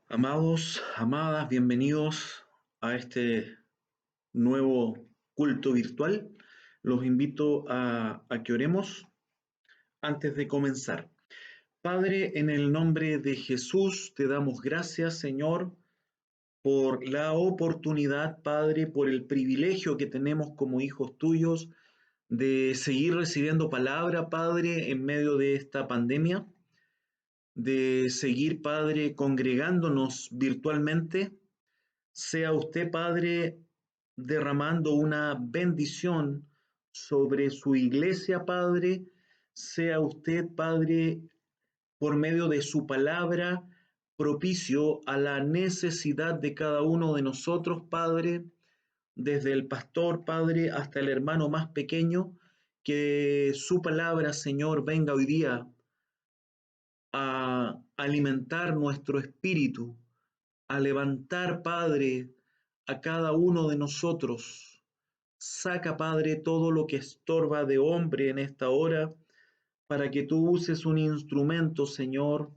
Amados, amadas, bienvenidos a este nuevo culto virtual. Los invito a que oremos antes de comenzar. Padre, en el nombre de Jesús, te damos gracias, Señor, por la oportunidad, Padre, por el privilegio que tenemos como hijos tuyos de seguir recibiendo palabra, Padre, en medio de esta pandemia, de seguir, Padre, congregándonos virtualmente. Sea usted, Padre, derramando una bendición sobre su iglesia, Padre. Sea usted, Padre, por medio de su palabra, propicio a la necesidad de cada uno de nosotros, Padre, desde el pastor, Padre, hasta el hermano más pequeño. Que su palabra, Señor, venga hoy día a alimentar nuestro espíritu, a levantar, Padre, a cada uno de nosotros. Saca, Padre, todo lo que estorba de hombre en esta hora, para que tú uses un instrumento, Señor,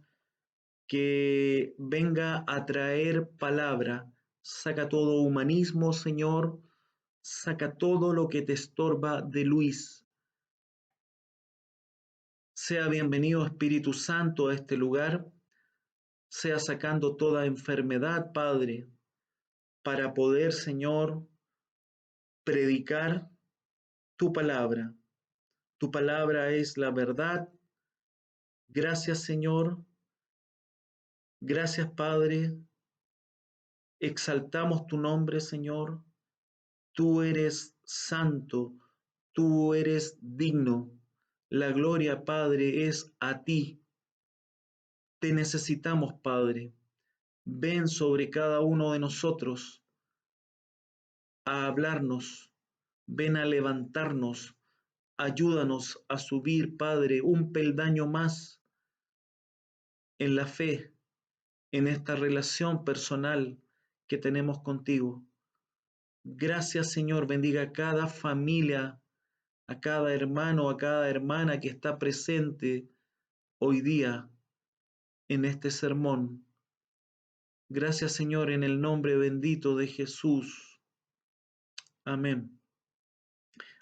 que venga a traer palabra. Saca todo humanismo, Señor. Saca todo lo que te estorba de Luis. Sea bienvenido, Espíritu Santo, a este lugar. Sea sacando toda enfermedad, Padre, para poder, Señor, predicar tu palabra. Tu palabra es la verdad. Gracias, Señor. Gracias, Padre. Exaltamos tu nombre, Señor. Tú eres santo. Tú eres digno. La gloria, Padre, es a ti. Te necesitamos, Padre. Ven sobre cada uno de nosotros a hablarnos. Ven a levantarnos. Ayúdanos a subir, Padre, un peldaño más en la fe, en esta relación personal que tenemos contigo. Gracias, Señor. Bendiga a cada familia, a cada hermano, a cada hermana que está presente hoy día en este sermón. Gracias, Señor, en el nombre bendito de Jesús. Amén.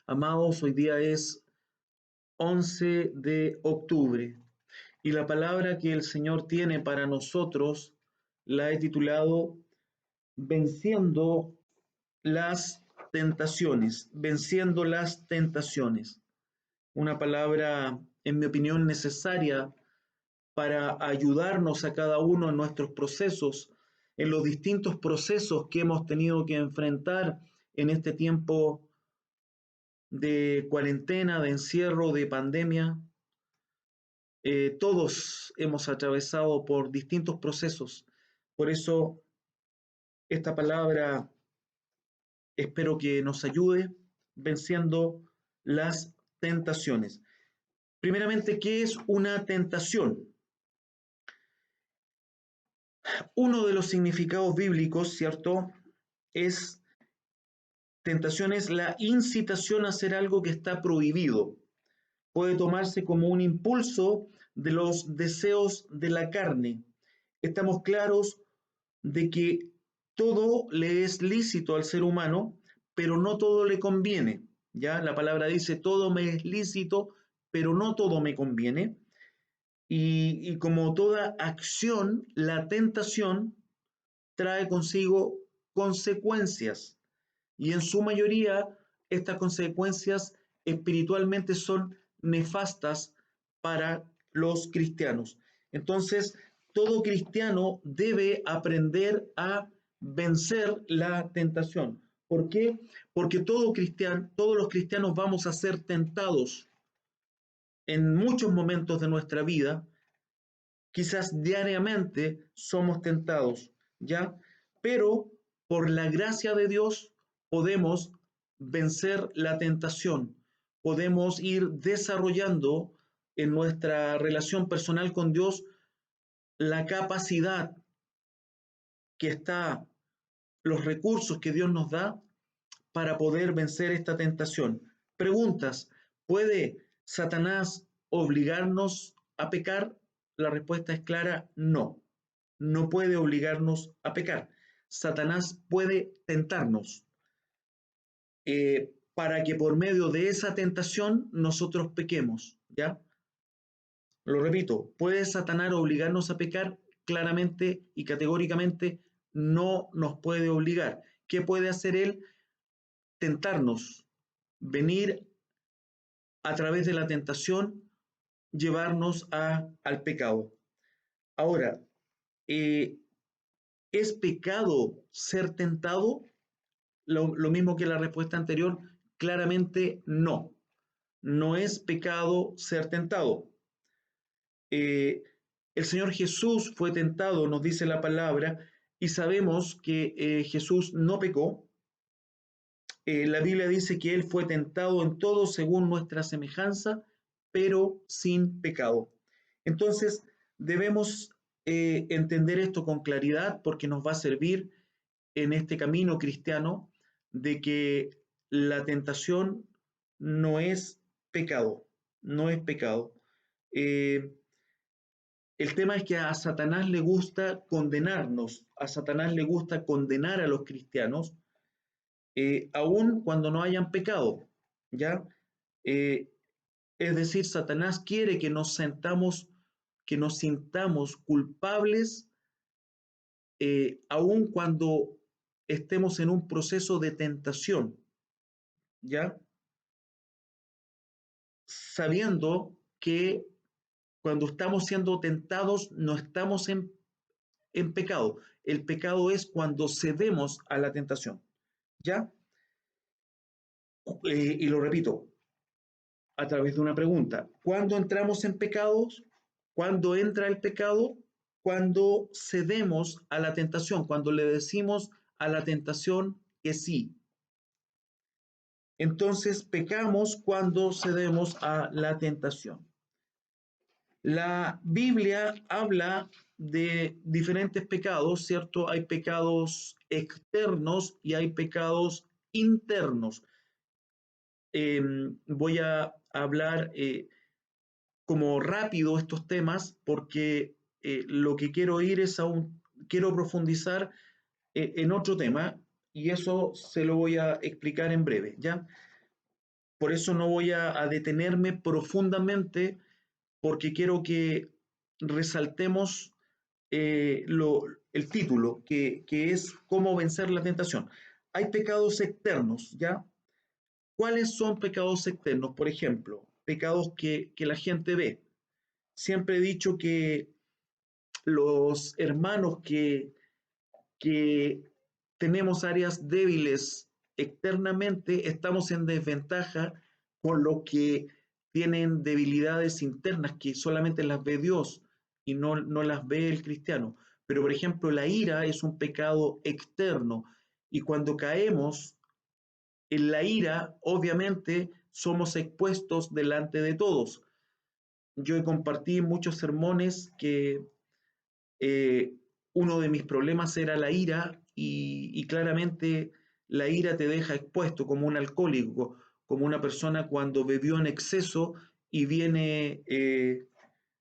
Amados, hoy día es 11 de octubre y la palabra que el Señor tiene para nosotros la he titulado Venciendo las tentaciones, venciendo las tentaciones. Una palabra, en mi opinión, necesaria para ayudarnos a cada uno en nuestros procesos, en los distintos procesos que hemos tenido que enfrentar en este tiempo de cuarentena, de encierro, de pandemia. Todos hemos atravesado por distintos procesos. Por eso, esta palabra espero que nos ayude venciendo las tentaciones. Primeramente, ¿qué es una tentación? Uno de los significados bíblicos, ¿cierto? Es tentación es la incitación a hacer algo que está prohibido. Puede tomarse como un impulso de los deseos de la carne. Estamos claros de que todo le es lícito al ser humano, pero no todo le conviene. Ya la palabra dice, todo me es lícito, pero no todo me conviene. Y como toda acción, la tentación trae consigo consecuencias. Y en su mayoría, estas consecuencias espiritualmente son nefastas para los cristianos. Entonces, todo cristiano debe aprender a vencer la tentación. ¿Por qué? Porque todos los cristianos vamos a ser tentados en muchos momentos de nuestra vida, quizás diariamente somos tentados, ¿ya? Pero por la gracia de Dios podemos vencer la tentación, podemos ir desarrollando en nuestra relación personal con Dios la capacidad que está, los recursos que Dios nos da para poder vencer esta tentación. Preguntas, ¿puede Satanás obligarnos a pecar? La respuesta es clara, no. no puede obligarnos a pecar. Satanás puede tentarnos para que por medio de esa tentación nosotros pequemos, ¿ya? Lo repito, ¿puede Satanás obligarnos a pecar? Claramente y categóricamente no nos puede obligar. ¿Qué puede hacer él? Tentarnos, venir a través de la tentación, llevarnos al pecado. Ahora, eh, ¿es pecado ser tentado? Lo mismo que la respuesta anterior, claramente no. No es pecado ser tentado. Eh, el Señor Jesús fue tentado, nos dice la palabra, y sabemos que Jesús no pecó. La Biblia dice que Él fue tentado en todo según nuestra semejanza, pero sin pecado. Entonces, debemos entender esto con claridad porque nos va a servir en este camino cristiano de que la tentación no es pecado, no es pecado. Eh, el tema es que a Satanás le gusta condenarnos, a Satanás le gusta condenar a los cristianos, aun cuando no hayan pecado, ¿ya? Eh, es decir, Satanás quiere que nos sintamos culpables, aun cuando estemos en un proceso de tentación, ¿ya? Sabiendo que cuando estamos siendo tentados no estamos en pecado. El pecado es cuando cedemos a la tentación, ¿ya? Y lo repito a través de una pregunta. ¿Cuándo entramos en pecados? ¿Cuándo entra el pecado? Cuando cedemos a la tentación, cuando le decimos a la tentación que sí. Entonces pecamos cuando cedemos a la tentación. La Biblia habla de diferentes pecados, ¿cierto? Hay pecados externos y hay pecados internos. Voy a hablar como rápido estos temas porque lo que quiero ir es quiero profundizar en otro tema y eso se lo voy a explicar en breve, ¿ya? Por eso no voy a detenerme profundamente porque quiero que resaltemos el título, que es cómo vencer la tentación. Hay pecados externos, ¿ya? ¿Cuáles son pecados externos? Por ejemplo, pecados que la gente ve. Siempre he dicho que los hermanos que tenemos áreas débiles externamente, estamos en desventaja con los que tienen debilidades internas que solamente las ve Dios y no las ve el cristiano. Pero, por ejemplo, la ira es un pecado externo y cuando caemos en la ira, obviamente somos expuestos delante de todos. Yo he compartido muchos sermones que eh, uno de mis problemas era la ira y claramente la ira te deja expuesto como un alcohólico, como una persona cuando bebió en exceso y viene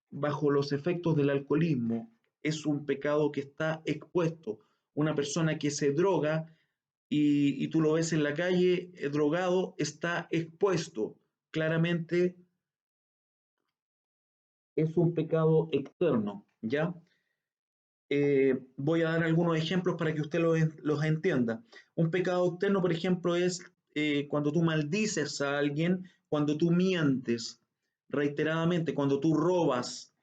bajo los efectos del alcoholismo. Es un pecado que está expuesto. Una persona que se droga y tú lo ves en la calle drogado, está expuesto. Claramente es un pecado externo, ¿ya? Voy a dar algunos ejemplos para que usted los entienda. Un pecado externo, por ejemplo, es cuando tú maldices a alguien, cuando tú mientes reiteradamente, cuando tú robas,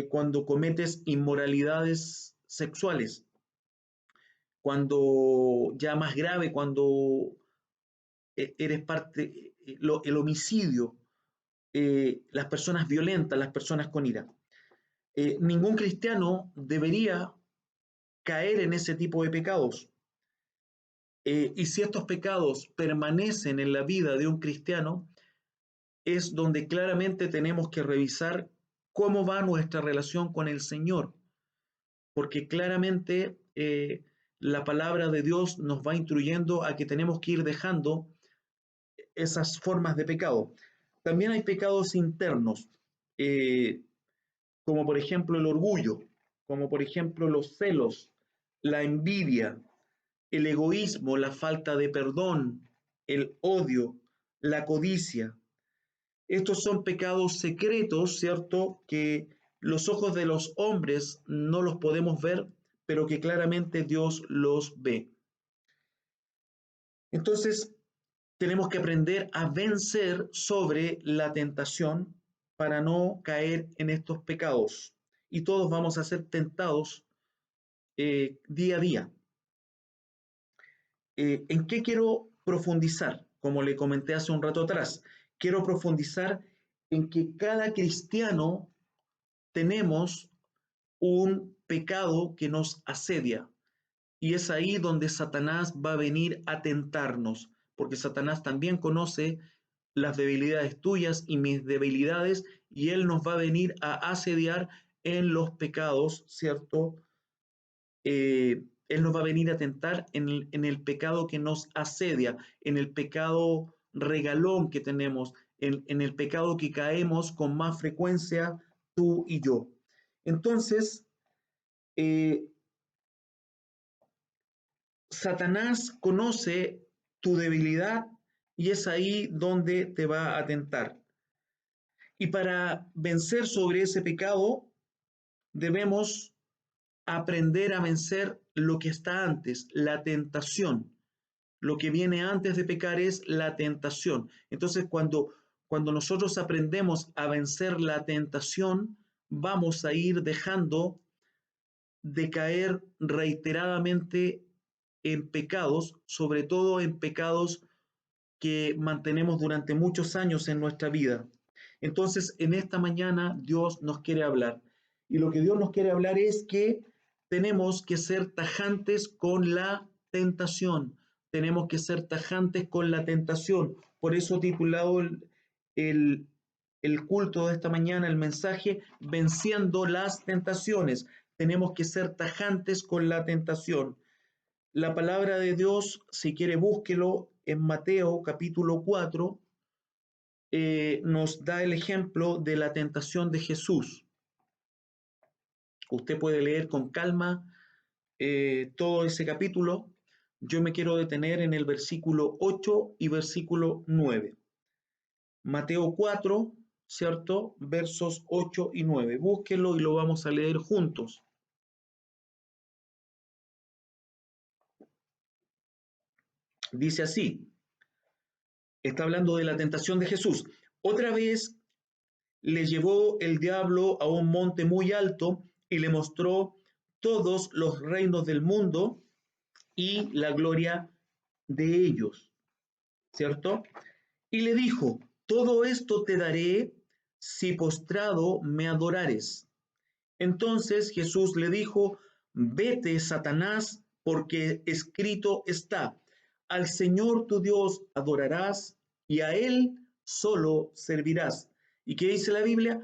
cuando cometes inmoralidades sexuales, cuando ya más grave, cuando eres parte, el homicidio, las personas violentas, las personas con ira. Ningún cristiano debería caer en ese tipo de pecados. Y si estos pecados permanecen en la vida de un cristiano, es donde claramente tenemos que revisar cómo va nuestra relación con el Señor, porque claramente la palabra de Dios nos va instruyendo a que tenemos que ir dejando esas formas de pecado. También hay pecados internos, como por ejemplo el orgullo. como por ejemplo los celos, la envidia, el egoísmo, la falta de perdón, el odio, la codicia. Estos son pecados secretos, ¿cierto? Que los ojos de los hombres no los podemos ver, pero que claramente Dios los ve. Entonces, tenemos que aprender a vencer sobre la tentación para no caer en estos pecados. Y todos vamos a ser tentados día a día. ¿En qué quiero profundizar? Como le comenté hace un rato atrás, quiero profundizar en que cada cristiano tenemos un pecado que nos asedia. Y es ahí donde Satanás va a venir a tentarnos, porque Satanás también conoce las debilidades tuyas y mis debilidades, y él nos va a venir a asediar en los pecados, ¿cierto? Él nos va a venir a tentar en el pecado que nos asedia, en el pecado regalón que tenemos, en el pecado que caemos con más frecuencia tú y yo. Entonces, eh, Satanás conoce tu debilidad y es ahí donde te va a tentar. Y para vencer sobre ese pecado, debemos aprender a vencer lo que está antes, la tentación. Lo que viene antes de pecar es la tentación. Entonces, cuando nosotros aprendemos a vencer la tentación, vamos a ir dejando de caer reiteradamente en pecados, sobre todo en pecados que mantenemos durante muchos años en nuestra vida. Entonces, en esta mañana Dios nos quiere hablar. Y lo que Dios nos quiere hablar es que tenemos que ser tajantes con la tentación. Tenemos que ser tajantes con la tentación. Por eso titulado el, el culto de esta mañana, el mensaje, venciendo las tentaciones. Tenemos que ser tajantes con la tentación. La palabra de Dios, si quiere búsquelo, en Mateo capítulo 4, nos da el ejemplo de la tentación de Jesús. Usted puede leer con calma todo ese capítulo. Yo me quiero detener en el versículo 8 y versículo 9. Mateo 4, ¿cierto? Versos 8 y 9. Búsquelo y lo vamos a leer juntos. Dice así, está hablando de la tentación de Jesús. Otra vez le llevó el diablo a un monte muy alto y le mostró todos los reinos del mundo y la gloria de ellos, ¿cierto? Y le dijo, todo esto te daré si postrado me adorares. Entonces Jesús le dijo, vete, Satanás, porque escrito está, al Señor tu Dios adorarás y a Él solo servirás. ¿Y qué dice la Biblia?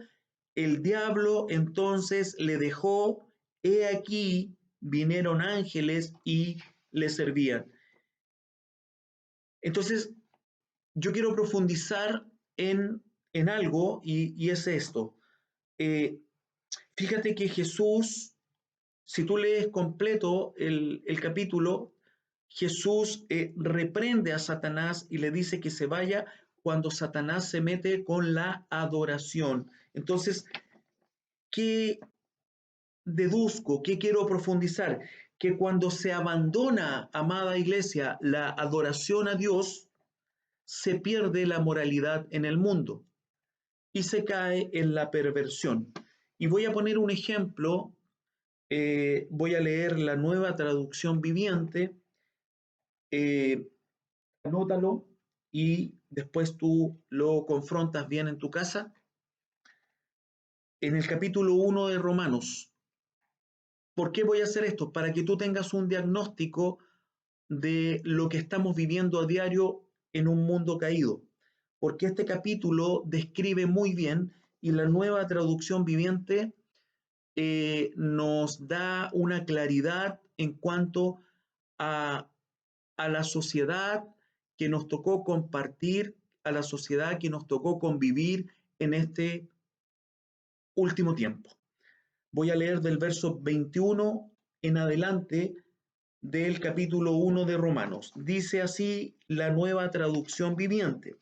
El diablo entonces le dejó, he aquí vinieron ángeles y le servían. Entonces, yo quiero profundizar en algo y es esto. Eh, Fíjate que Jesús, si tú lees completo el capítulo, Jesús reprende a Satanás y le dice que se vaya cuando Satanás se mete con la adoración. Entonces, ¿qué deduzco? ¿Qué quiero profundizar? Que cuando se abandona, amada iglesia, la adoración a Dios, se pierde la moralidad en el mundo y se cae en la perversión. Y voy a poner un ejemplo, voy a leer la Nueva Traducción Viviente, eh, anótalo y después tú lo confrontas bien en tu casa. En el capítulo 1 de Romanos, ¿por qué voy a hacer esto? Para que tú tengas un diagnóstico de lo que estamos viviendo a diario en un mundo caído. Porque este capítulo describe muy bien y la Nueva Traducción Viviente nos da una claridad en cuanto a, a la sociedad que nos tocó compartir, a la sociedad que nos tocó convivir en este último tiempo. Voy a leer del verso 21 en adelante del capítulo 1 de Romanos. Dice así la Nueva Traducción Viviente.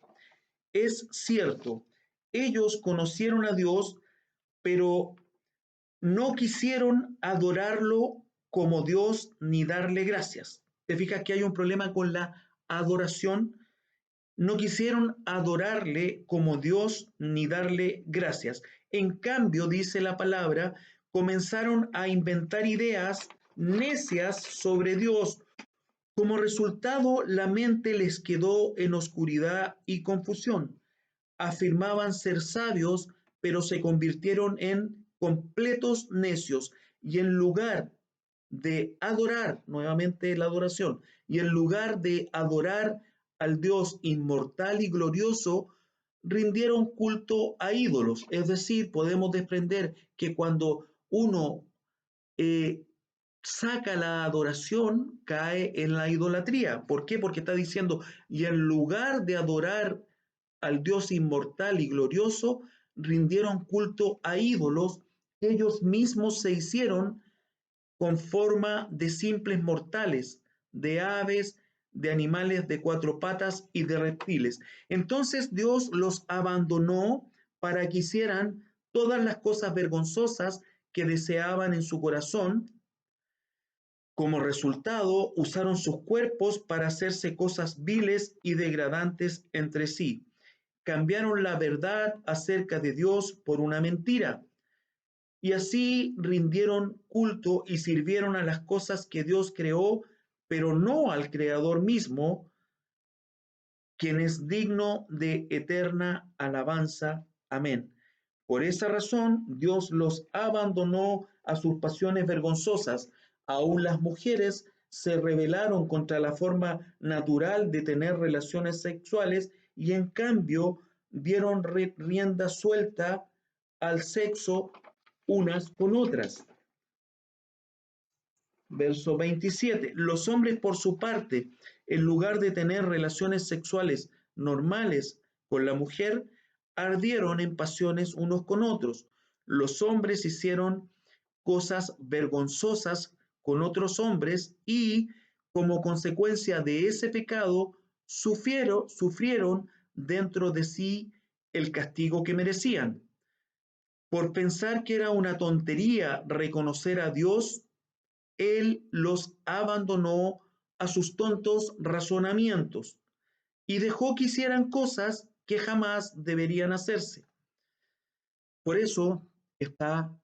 Es cierto, ellos conocieron a Dios, pero no quisieron adorarlo como Dios ni darle gracias. ¿Te fijas que hay un problema con la adoración? No quisieron adorarle como Dios ni darle gracias. En cambio, dice la palabra, comenzaron a inventar ideas necias sobre Dios. Como resultado, la mente les quedó en oscuridad y confusión. Afirmaban ser sabios, pero se convirtieron en completos necios. Y en lugar de adorar, nuevamente la adoración, y en lugar de adorar al Dios inmortal y glorioso, rindieron culto a ídolos. Es decir, podemos desprender que cuando uno eh, saca la adoración, cae en la idolatría. ¿Por qué? Porque está diciendo, y en lugar de adorar al Dios inmortal y glorioso, rindieron culto a ídolos que ellos mismos se hicieron con forma de simples mortales, de aves, de animales de cuatro patas y de reptiles. Entonces Dios los abandonó para que hicieran todas las cosas vergonzosas que deseaban en su corazón. Como resultado, usaron sus cuerpos para hacerse cosas viles y degradantes entre sí. Cambiaron la verdad acerca de Dios por una mentira. Y así rindieron culto y sirvieron a las cosas que Dios creó, pero no al Creador mismo, quien es digno de eterna alabanza. Amén. Por esa razón, Dios los abandonó a sus pasiones vergonzosas. Aún las mujeres se rebelaron contra la forma natural de tener relaciones sexuales y en cambio dieron rienda suelta al sexo unas con otras. Verso 27. Los hombres, por su parte, en lugar de tener relaciones sexuales normales con la mujer, ardieron en pasiones unos con otros. Los hombres hicieron cosas vergonzosas con otros hombres y, como consecuencia de ese pecado, sufrieron dentro de sí el castigo que merecían. Por pensar que era una tontería reconocer a Dios, él los abandonó a sus tontos razonamientos y dejó que hicieran cosas que jamás deberían hacerse. Por eso está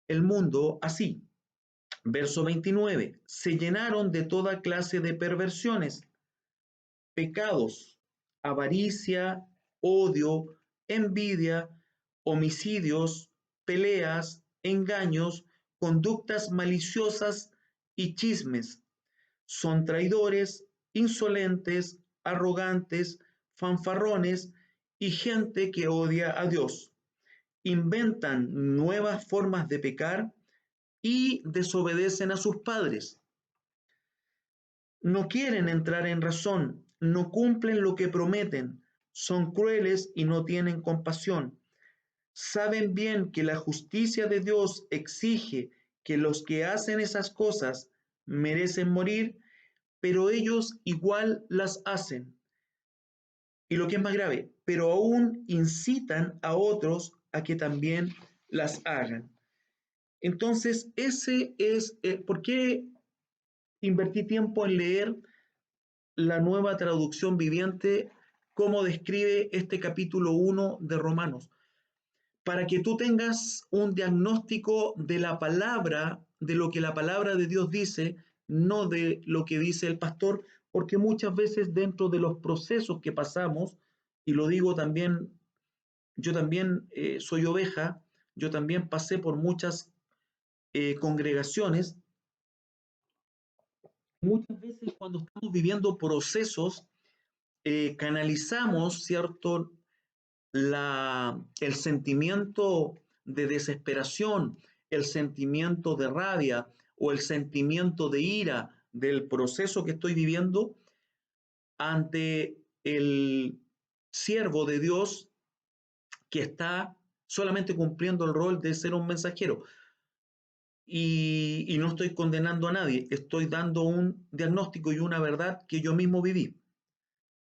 el mundo así. Verso 29. Se llenaron de toda clase de perversiones, pecados, avaricia, odio, envidia, homicidios, peleas, engaños, conductas maliciosas y chismes. Son traidores, insolentes, arrogantes, fanfarrones y gente que odia a Dios. Inventan nuevas formas de pecar y desobedecen a sus padres. No quieren entrar en razón, no cumplen lo que prometen, son crueles y no tienen compasión. Saben bien que la justicia de Dios exige que los que hacen esas cosas merecen morir, pero ellos igual las hacen. Y lo que es más grave, pero aún incitan a otros a que también las hagan. Entonces, ese es, ¿por qué invertí tiempo en leer la Nueva Traducción Viviente, cómo describe este capítulo 1 de Romanos? Para que tú tengas un diagnóstico de la palabra, de lo que la palabra de Dios dice, no de lo que dice el pastor, porque muchas veces dentro de los procesos que pasamos, y lo digo también, yo también soy oveja, yo también pasé por muchas congregaciones, muchas veces cuando estamos viviendo procesos, canalizamos, ¿cierto?, el sentimiento de desesperación, el sentimiento de rabia o el sentimiento de ira del proceso que estoy viviendo ante el siervo de Dios que está solamente cumpliendo el rol de ser un mensajero. y no estoy condenando a nadie, estoy dando un diagnóstico y una verdad que yo mismo viví.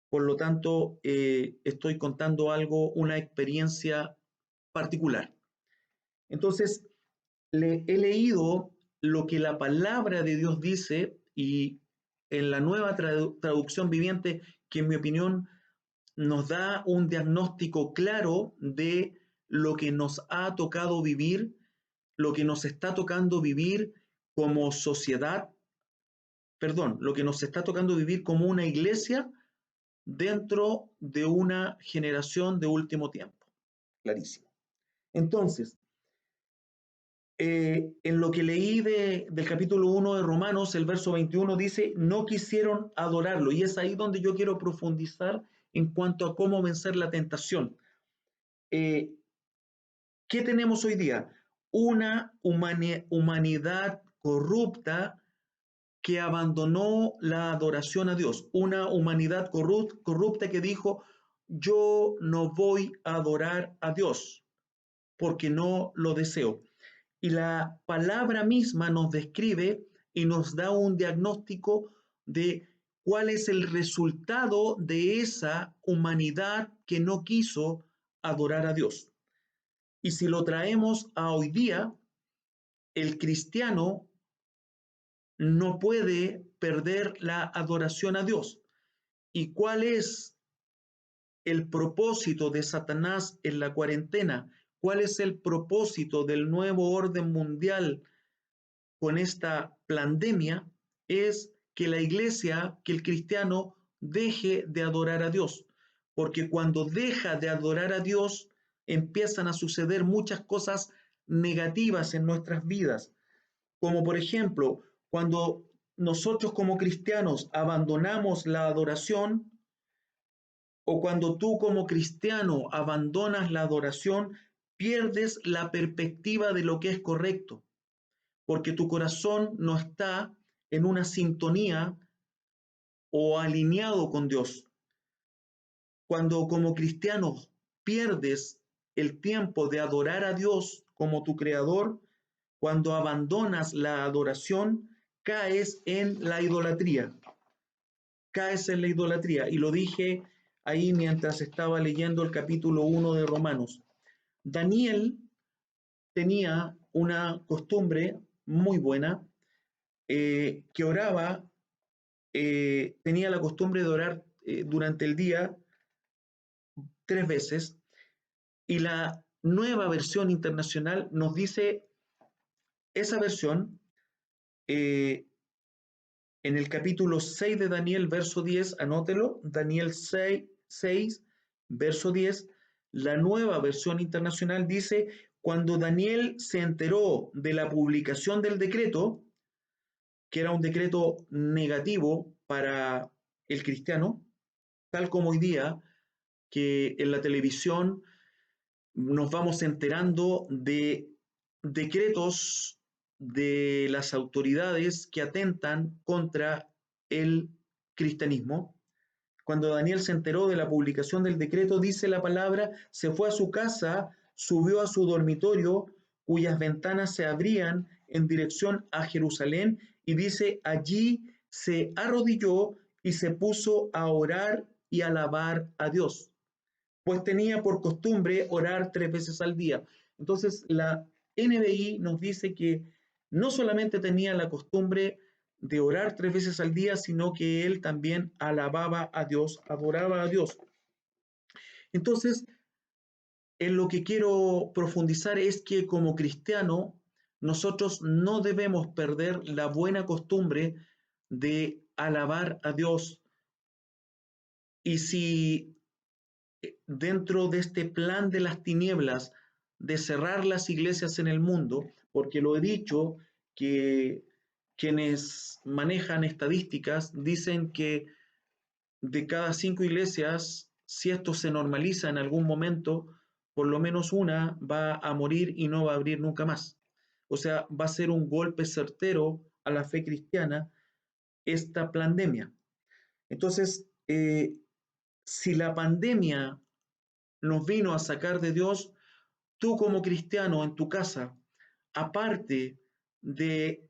Por lo tanto, estoy contando algo, una experiencia particular. Entonces, he leído lo que la palabra de Dios dice y en la nueva traducción viviente, que en mi opinión nos da un diagnóstico claro de lo que nos ha tocado vivir, lo que nos está tocando vivir como sociedad, perdón, lo que nos está tocando vivir como una iglesia dentro de una generación de último tiempo. Clarísimo. Entonces, en lo que leí del capítulo 1 de Romanos, el verso 21 dice, no quisieron adorarlo. Y es ahí donde yo quiero profundizar en cuanto a cómo vencer la tentación. Eh, ¿Qué tenemos hoy día? Una humanidad corrupta que abandonó la adoración a Dios. Una humanidad corrupta que dijo, yo no voy a adorar a Dios porque no lo deseo. Y la palabra misma nos describe y nos da un diagnóstico de cuál es el resultado de esa humanidad que no quiso adorar a Dios. Y si lo traemos a hoy día, el cristiano no puede perder la adoración a Dios. ¿Y cuál es el propósito de Satanás en la cuarentena? ¿Cuál es el propósito del nuevo orden mundial con esta pandemia? Es que la iglesia, que el cristiano deje de adorar a Dios. Porque cuando deja de adorar a Dios, empiezan a suceder muchas cosas negativas en nuestras vidas. Como por ejemplo, cuando nosotros como cristianos abandonamos la adoración, o cuando tú como cristiano abandonas la adoración, pierdes la perspectiva de lo que es correcto, porque tu corazón no está en una sintonía o alineado con Dios. Cuando como cristiano pierdes el tiempo de adorar a Dios como tu creador, cuando abandonas la adoración, caes en la idolatría. Caes en la idolatría. Y lo dije ahí mientras estaba leyendo el capítulo 1 de Romanos. Daniel tenía una costumbre muy buena, que oraba, tenía la costumbre de orar durante el día 3 veces, y la nueva versión internacional nos dice esa versión, eh, en el capítulo 6 de Daniel, verso 10, anótelo, Daniel 6, verso 10, la nueva versión internacional dice, cuando Daniel se enteró de la publicación del decreto, que era un decreto negativo para el cristiano, tal como hoy día, que en la televisión nos vamos enterando de decretos de las autoridades que atentan contra el cristianismo. Cuando Daniel se enteró de la publicación del decreto, dice la palabra, se fue a su casa, subió a su dormitorio, cuyas ventanas se abrían en dirección a Jerusalén, y dice, allí se arrodilló y se puso a orar y alabar a Dios, pues tenía por costumbre orar 3 veces al día. Entonces, la NBI nos dice que no solamente tenía la costumbre de orar 3 veces al día, sino que él también alababa a Dios, adoraba a Dios. Entonces, en lo que quiero profundizar es que como cristiano, nosotros no debemos perder la buena costumbre de alabar a Dios. Y si dentro de este plan de las tinieblas, de cerrar las iglesias en el mundo, porque lo he dicho, que quienes manejan estadísticas dicen que de cada 5 iglesias, si esto se normaliza en algún momento, por lo menos una va a morir y no va a abrir nunca más. O sea, va a ser un golpe certero a la fe cristiana esta pandemia. Entonces, si la pandemia nos vino a sacar de Dios, tú como cristiano en tu casa, aparte de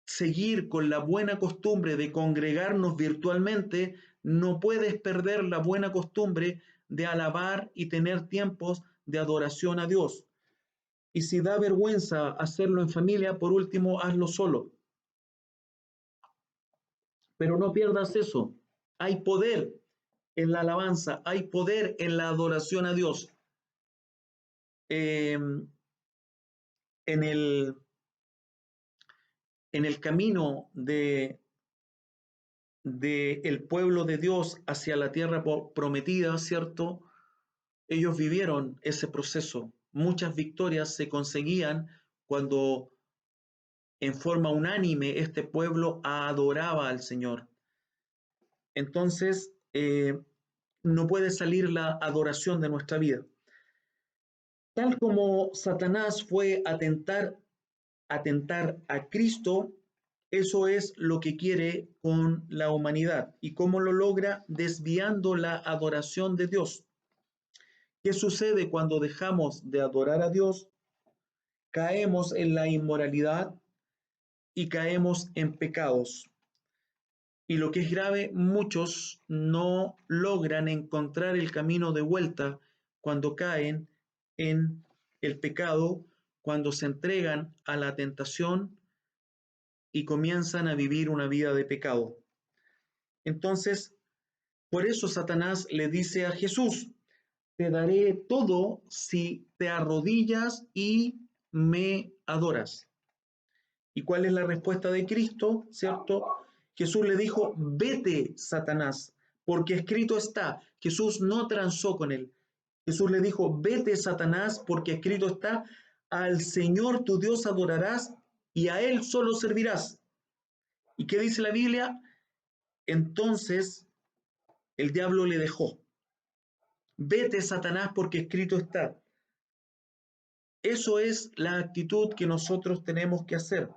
seguir con la buena costumbre de congregarnos virtualmente, no puedes perder la buena costumbre de alabar y tener tiempos de adoración a Dios. Y si da vergüenza hacerlo en familia, por último, hazlo solo. Pero no pierdas eso. Hay poder en la alabanza, hay poder en la adoración a Dios. Eh, en el camino de el pueblo de Dios hacia la tierra prometida, ¿cierto? Ellos vivieron ese proceso. Muchas victorias se conseguían cuando en forma unánime este pueblo adoraba al Señor. Entonces, no puede salir la adoración de nuestra vida. Tal como Satanás fue a atentar a Cristo, eso es lo que quiere con la humanidad. ¿Y cómo lo logra? Desviando la adoración de Dios. ¿Qué sucede cuando dejamos de adorar a Dios? Caemos en la inmoralidad y caemos en pecados. Y lo que es grave, muchos no logran encontrar el camino de vuelta cuando caen en el pecado, cuando se entregan a la tentación y comienzan a vivir una vida de pecado. Entonces, por eso Satanás le dice a Jesús, te daré todo si te arrodillas y me adoras. ¿Y cuál es la respuesta de Cristo? ¿Cierto? Jesús le dijo, vete, Satanás, porque escrito está. Jesús no transó con él. Jesús le dijo, vete, Satanás, porque escrito está, al Señor tu Dios adorarás y a Él solo servirás. ¿Y qué dice la Biblia? Entonces el diablo le dejó. Vete, Satanás, porque escrito está. Eso es la actitud que nosotros tenemos que hacer.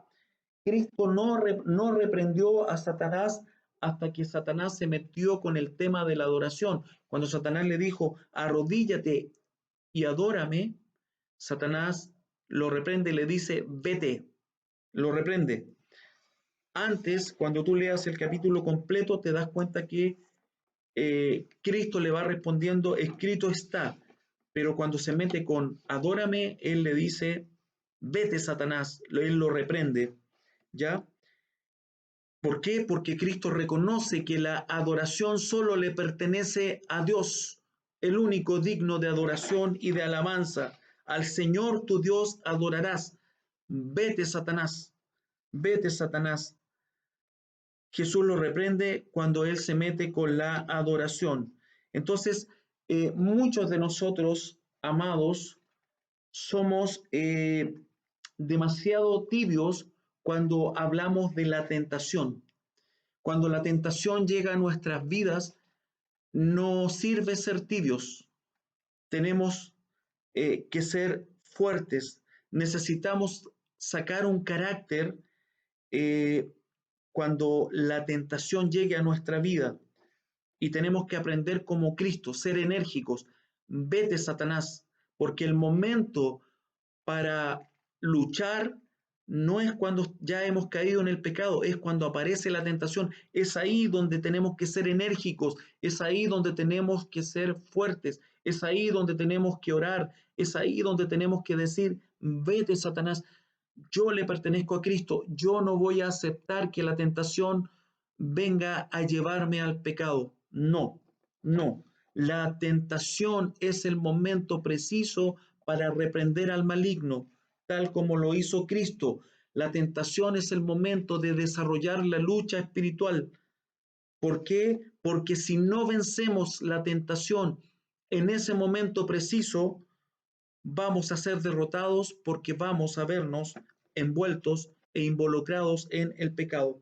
Cristo no reprendió a Satanás hasta que Satanás se metió con el tema de la adoración. Cuando Satanás le dijo, arrodíllate y adórame, Satanás lo reprende y le dice, vete, lo reprende. Antes, cuando tú leas el capítulo completo, te das cuenta que Cristo le va respondiendo, escrito está, pero cuando se mete con adórame, él le dice, vete, Satanás, él lo reprende, ¿ya? ¿Por qué? Porque Cristo reconoce que la adoración solo le pertenece a Dios, el único digno de adoración y de alabanza. Al Señor tu Dios adorarás. Vete, Satanás, vete, Satanás. Jesús lo reprende cuando él se mete con la adoración. Entonces, muchos de nosotros, amados, somos demasiado tibios cuando hablamos de la tentación. Cuando la tentación llega a nuestras vidas, no sirve ser tibios. Tenemos que ser fuertes. Necesitamos sacar un carácter eh, cuando la tentación llegue a nuestra vida. Y tenemos que aprender como Cristo, ser enérgicos. Vete, Satanás, porque el momento para luchar no es cuando ya hemos caído en el pecado, es cuando aparece la tentación. Es ahí donde tenemos que ser enérgicos, es ahí donde tenemos que ser fuertes, es ahí donde tenemos que orar, es ahí donde tenemos que decir, vete, Satanás, yo le pertenezco a Cristo, yo no voy a aceptar que la tentación venga a llevarme al pecado. No, no. La tentación es el momento preciso para reprender al maligno, tal como lo hizo Cristo. La tentación es el momento de desarrollar la lucha espiritual. ¿Por qué? Porque si no vencemos la tentación en ese momento preciso, vamos a ser derrotados porque vamos a vernos envueltos e involucrados en el pecado.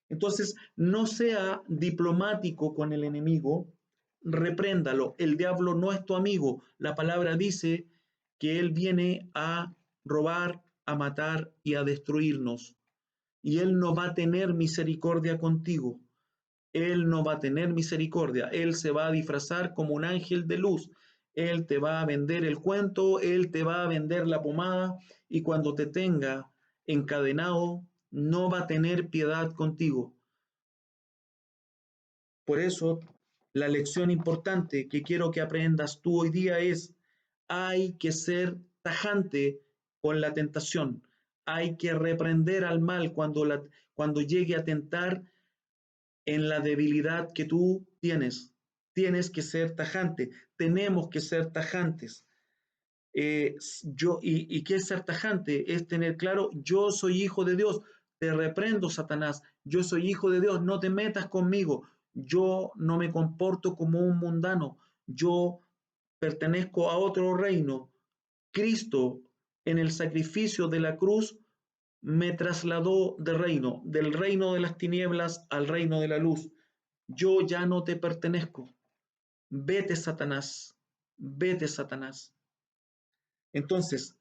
Entonces, no sea diplomático con el enemigo, repréndalo. El diablo no es tu amigo. La palabra dice que él viene a robar, a matar y a destruirnos. Y él no va a tener misericordia contigo. Él no va a tener misericordia. Él se va a disfrazar como un ángel de luz. Él te va a vender el cuento, él te va a vender la pomada y cuando te tenga encadenado, no va a tener piedad contigo. Por eso, la lección importante que quiero que aprendas tú hoy día es, hay que ser tajante con la tentación. Hay que reprender al mal cuando llegue a tentar en la debilidad que tú tienes. Tienes que ser tajante. Tenemos que ser tajantes. ¿Y qué es ser tajante? Es tener claro, yo soy hijo de Dios, te reprendo, Satanás, yo soy hijo de Dios, no te metas conmigo, yo no me comporto como un mundano, yo pertenezco a otro reino. Cristo, en el sacrificio de la cruz, me trasladó de reino, del reino de las tinieblas al reino de la luz. Yo ya no te pertenezco. Vete, Satanás, vete, Satanás. Entonces,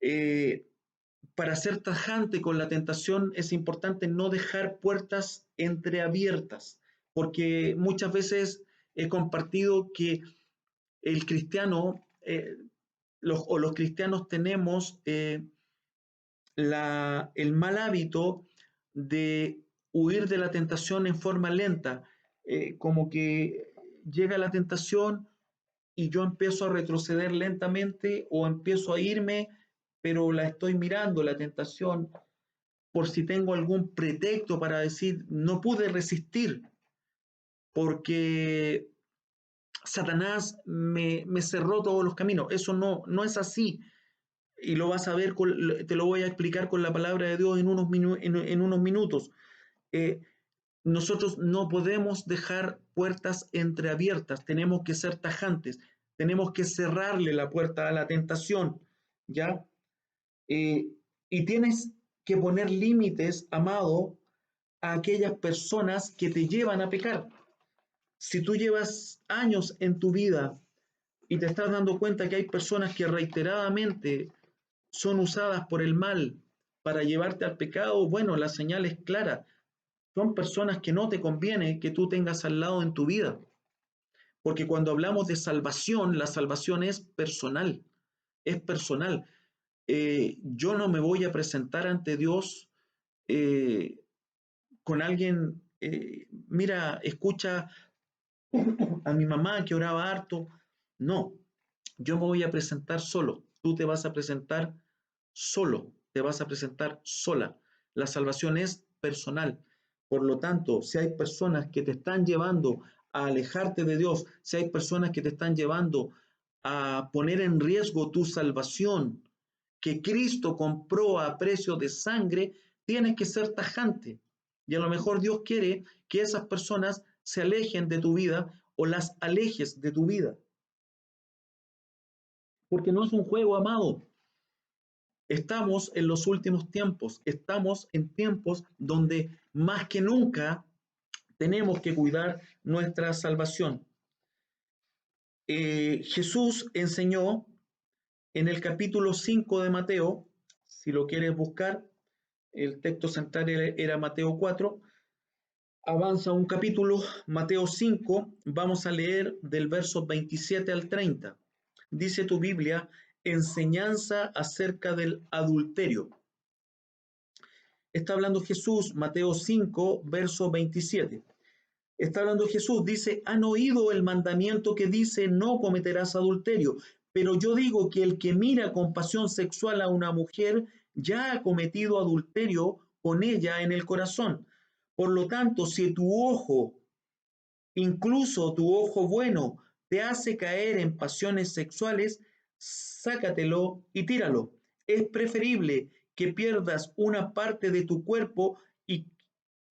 eh, para ser tajante con la tentación es importante no dejar puertas entreabiertas, porque muchas veces he compartido que el cristiano los cristianos tenemos el mal hábito de huir de la tentación en forma lenta, como que llega la tentación y yo empiezo a retroceder lentamente o empiezo a irme, pero la estoy mirando, la tentación, por si tengo algún pretexto para decir, no pude resistir, porque Satanás me cerró todos los caminos. Eso no es así. Y lo vas a ver, te lo voy a explicar con la palabra de Dios en unos minutos. Eh, Nosotros no podemos dejar puertas entreabiertas, tenemos que ser tajantes, tenemos que cerrarle la puerta a la tentación, ¿ya? Eh, y tienes que poner límites, amado, a aquellas personas que te llevan a pecar. Si tú llevas años en tu vida y te estás dando cuenta que hay personas que reiteradamente son usadas por el mal para llevarte al pecado, bueno, la señal es clara. Son personas que no te conviene que tú tengas al lado en tu vida. Porque cuando hablamos de salvación, la salvación es personal, es personal. Yo no me voy a presentar ante Dios eh, con alguien, mira, escucha a mi mamá que oraba harto. No, yo me voy a presentar solo. Tú te vas a presentar solo, te vas a presentar sola. La salvación es personal. Por lo tanto, si hay personas que te están llevando a alejarte de Dios, si hay personas que te están llevando a poner en riesgo tu salvación, que Cristo compró a precio de sangre, tienes que ser tajante. Y a lo mejor Dios quiere que esas personas se alejen de tu vida o las alejes de tu vida. Porque no es un juego, amado. Estamos en los últimos tiempos, estamos en tiempos donde más que nunca tenemos que cuidar nuestra salvación. Jesús enseñó en el capítulo 5 de Mateo, si lo quieres buscar, el texto central era Mateo 4, avanza un capítulo, Mateo 5, vamos a leer del verso 27 al 30. Dice tu Biblia, enseñanza acerca del adulterio. Está hablando Jesús, Mateo 5, verso 27. Está hablando Jesús, dice, han oído el mandamiento que dice, no cometerás adulterio, pero yo digo que el que mira con pasión sexual a una mujer ya ha cometido adulterio con ella en el corazón. Por lo tanto, si tu ojo, incluso tu ojo bueno, te hace caer en pasiones sexuales, sácatelo y tíralo. Es preferible que pierdas una parte de tu cuerpo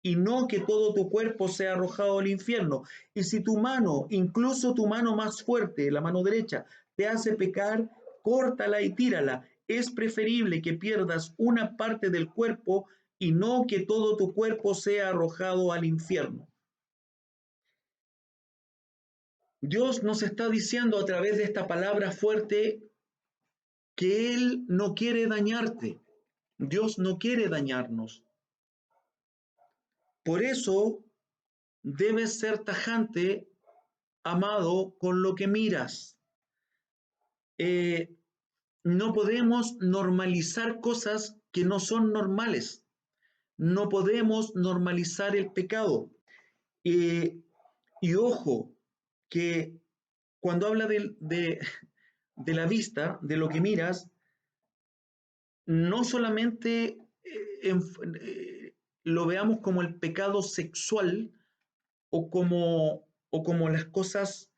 y no que todo tu cuerpo sea arrojado al infierno. Y si tu mano, incluso tu mano más fuerte, la mano derecha, te hace pecar, córtala y tírala. Es preferible que pierdas una parte del cuerpo y no que todo tu cuerpo sea arrojado al infierno. Dios nos está diciendo a través de esta palabra fuerte que Él no quiere dañarte. Dios no quiere dañarnos. Por eso debes ser tajante, amado, con lo que miras. No podemos normalizar cosas que no son normales. No podemos normalizar el pecado. Y ojo, que cuando habla de la vista, de lo que miras, no solamente lo veamos como el pecado sexual o como las cosas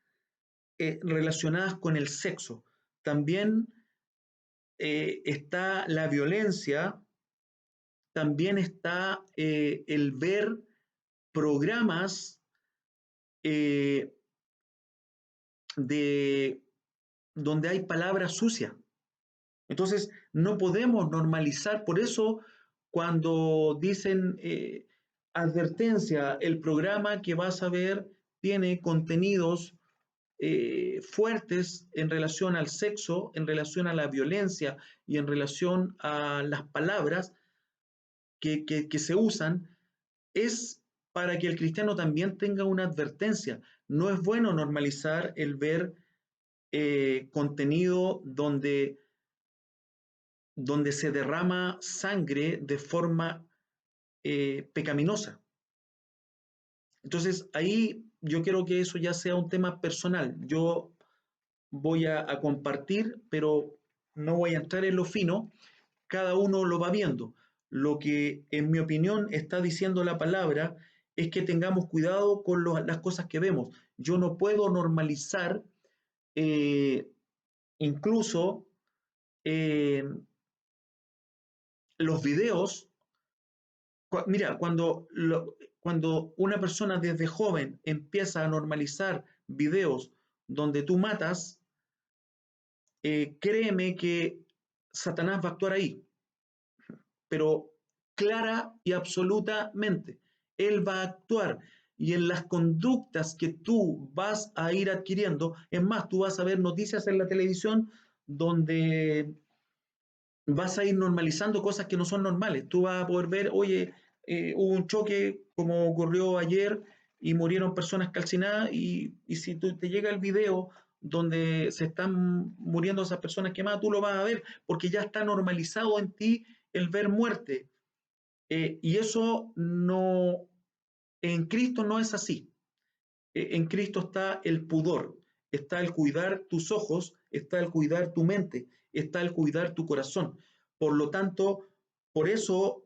relacionadas con el sexo. También está la violencia, también está el ver programas eh, de donde hay palabras sucias. Entonces, no podemos normalizar, por eso cuando dicen advertencia, el programa que vas a ver tiene contenidos fuertes en relación al sexo, en relación a la violencia y en relación a las palabras que se usan, es para que el cristiano también tenga una advertencia. No es bueno normalizar el ver contenido donde se derrama sangre de forma pecaminosa. Entonces, ahí yo quiero que eso ya sea un tema personal. Yo voy a compartir, pero no voy a entrar en lo fino. Cada uno lo va viendo. Lo que, en mi opinión, está diciendo la palabra es que tengamos cuidado con las cosas que vemos. Yo no puedo normalizar eh, incluso eh, los videos. Mira, cuando una persona desde joven empieza a normalizar videos donde tú matas, créeme que Satanás va a actuar ahí, pero clara y absolutamente. Él va a actuar y en las conductas que tú vas a ir adquiriendo, es más, tú vas a ver noticias en la televisión donde vas a ir normalizando cosas que no son normales. Tú vas a poder ver, oye, hubo un choque como ocurrió ayer y murieron personas calcinadas y si tú, te llega el video donde se están muriendo esas personas quemadas, tú lo vas a ver porque ya está normalizado en ti el ver muerte. Y eso no, en Cristo no es así. En Cristo está el pudor, está el cuidar tus ojos, está el cuidar tu mente, está el cuidar tu corazón. Por lo tanto, por eso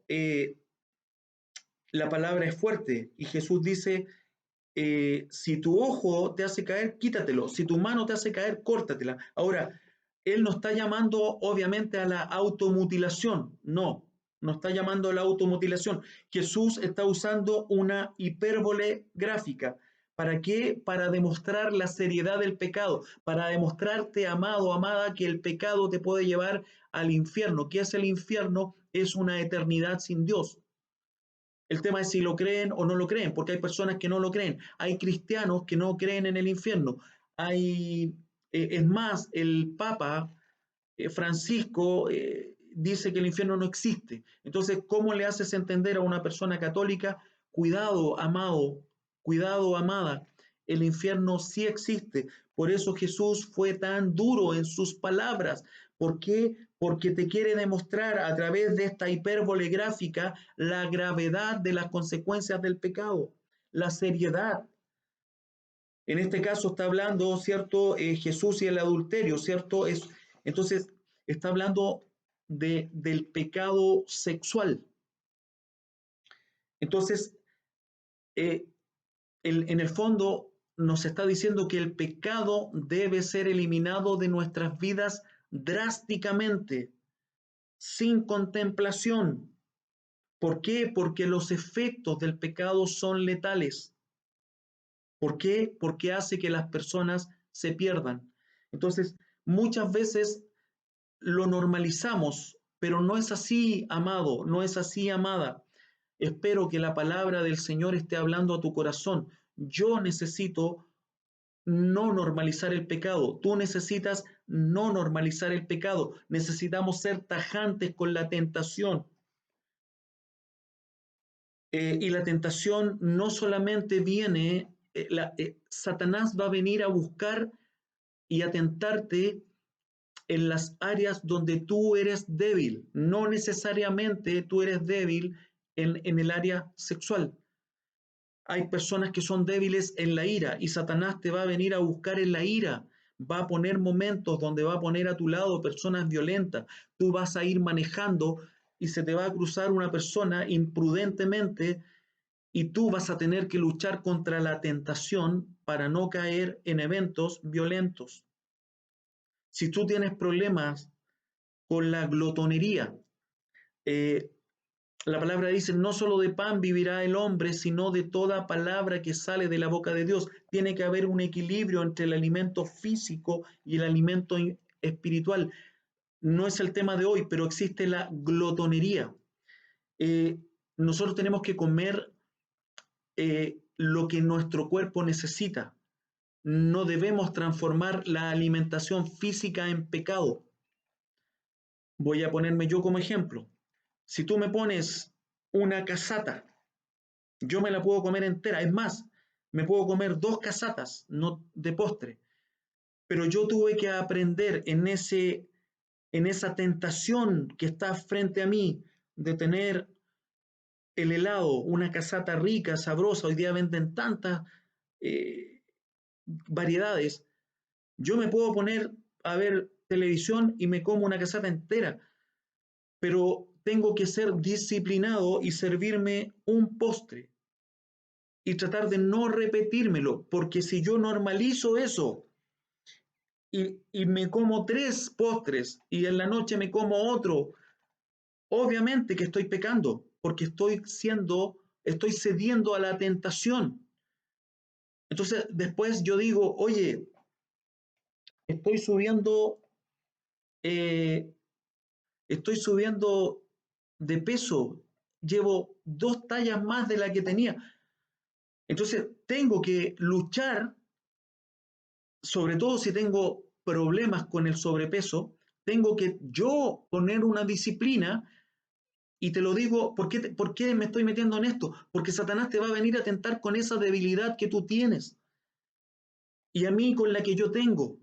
la palabra es fuerte y Jesús dice, si tu ojo te hace caer, quítatelo, si tu mano te hace caer, córtatela. Ahora, Él no está llamando obviamente a la automutilación, no, no está llamando a la automutilación. Jesús está usando una hipérbole gráfica. ¿Para qué? Para demostrar la seriedad del pecado, para demostrarte, amado, amada, que el pecado te puede llevar al infierno. ¿Qué es el infierno? Es una eternidad sin Dios. El tema es si lo creen o no lo creen, porque hay personas que no lo creen. Hay cristianos que no creen en el infierno. Es más, el Papa Francisco dice que el infierno no existe. Entonces, ¿cómo le haces entender a una persona católica, cuidado, amado, cuidado, amada, el infierno sí existe? Por eso Jesús fue tan duro en sus palabras. ¿Por qué? Porque te quiere demostrar a través de esta hipérbole gráfica la gravedad de las consecuencias del pecado, la seriedad. En este caso está hablando, ¿cierto? Jesús y el adulterio, ¿cierto? Entonces, está hablando del pecado sexual. Entonces, eh, en el fondo nos está diciendo que el pecado debe ser eliminado de nuestras vidas drásticamente, sin contemplación. ¿Por qué? Porque los efectos del pecado son letales. ¿Por qué? Porque hace que las personas se pierdan. Entonces, muchas veces lo normalizamos, pero no es así, amado, no es así, amada. Espero que la palabra del Señor esté hablando a tu corazón. Yo necesito no normalizar el pecado. Tú necesitas no normalizar el pecado. Necesitamos ser tajantes con la tentación. Y la tentación no solamente viene, Satanás va a venir a buscar y a tentarte en las áreas donde tú eres débil. No necesariamente tú eres débil en el área sexual. Hay personas que son débiles en la ira y Satanás te va a venir a buscar en la ira. Va a poner momentos donde va a poner a tu lado personas violentas. Tú vas a ir manejando y se te va a cruzar una persona imprudentemente y tú vas a tener que luchar contra la tentación para no caer en eventos violentos. Si tú tienes problemas con la glotonería, eh, la palabra dice, no solo de pan vivirá el hombre, sino de toda palabra que sale de la boca de Dios. Tiene que haber un equilibrio entre el alimento físico y el alimento espiritual. No es el tema de hoy, pero existe la glotonería. Eh, Nosotros tenemos que comer lo que nuestro cuerpo necesita. No debemos transformar la alimentación física en pecado. Voy a ponerme yo como ejemplo. Si tú me pones una casata, yo me la puedo comer entera. Es más, me puedo comer 2 casatas no de postre. Pero yo tuve que aprender en esa tentación que está frente a mí de tener el helado, una casata rica, sabrosa. Hoy día venden tantas eh, variedades. Yo me puedo poner a ver televisión y me como una casata entera, pero tengo que ser disciplinado y servirme un postre y tratar de no repetírmelo, porque si yo normalizo eso y me como 3 postres y en la noche me como otro, obviamente que estoy pecando, porque estoy cediendo a la tentación. Entonces después yo digo, oye, estoy subiendo, eh, estoy subiendo de peso, llevo 2 tallas más de la que tenía. Entonces tengo que luchar, sobre todo si tengo problemas con el sobrepeso, tengo que yo poner una disciplina y te lo digo, ¿por qué me estoy metiendo en esto? Porque Satanás te va a venir a tentar con esa debilidad que tú tienes y a mí con la que yo tengo.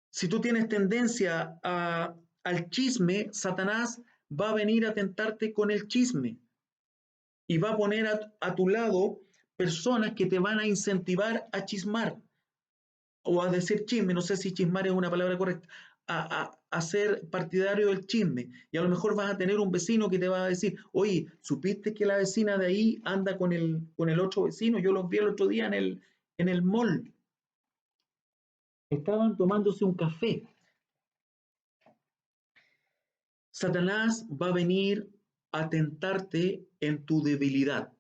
Si tú tienes tendencia al chisme, Satanás va a venir a tentarte con el chisme y va a poner a tu lado personas que te van a incentivar a chismar o a decir chisme, no sé si chismar es una palabra correcta, a ser partidario del chisme. Y a lo mejor vas a tener un vecino que te va a decir, oye, ¿supiste que la vecina de ahí anda con el otro vecino? Yo los vi el otro día en el mall. Estaban tomándose un café. Satanás va a venir a tentarte en tu debilidad.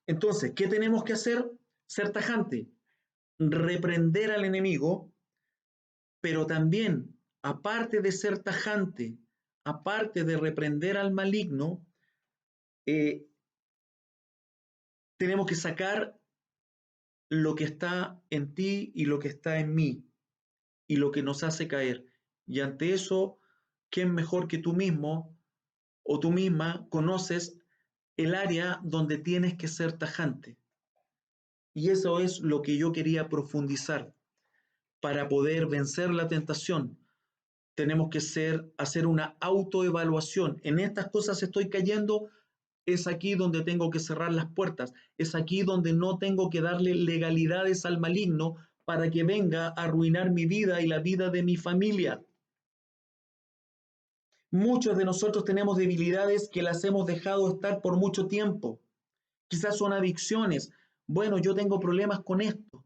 Entonces, ¿qué tenemos que hacer? Ser tajante, reprender al enemigo, pero también, aparte de ser tajante, aparte de reprender al maligno, eh, tenemos que sacar lo que está en ti y lo que está en mí y lo que nos hace caer. Y ante eso, ¿quién mejor que tú mismo o tú misma conoces el área donde tienes que ser tajante? Y eso es lo que yo quería profundizar. Para poder vencer la tentación, tenemos que hacer una autoevaluación. En estas cosas estoy cayendo, es aquí donde tengo que cerrar las puertas, es aquí donde no tengo que darle legalidades al maligno para que venga a arruinar mi vida y la vida de mi familia. Muchos de nosotros tenemos debilidades que las hemos dejado estar por mucho tiempo. Quizás son adicciones. Bueno, yo tengo problemas con esto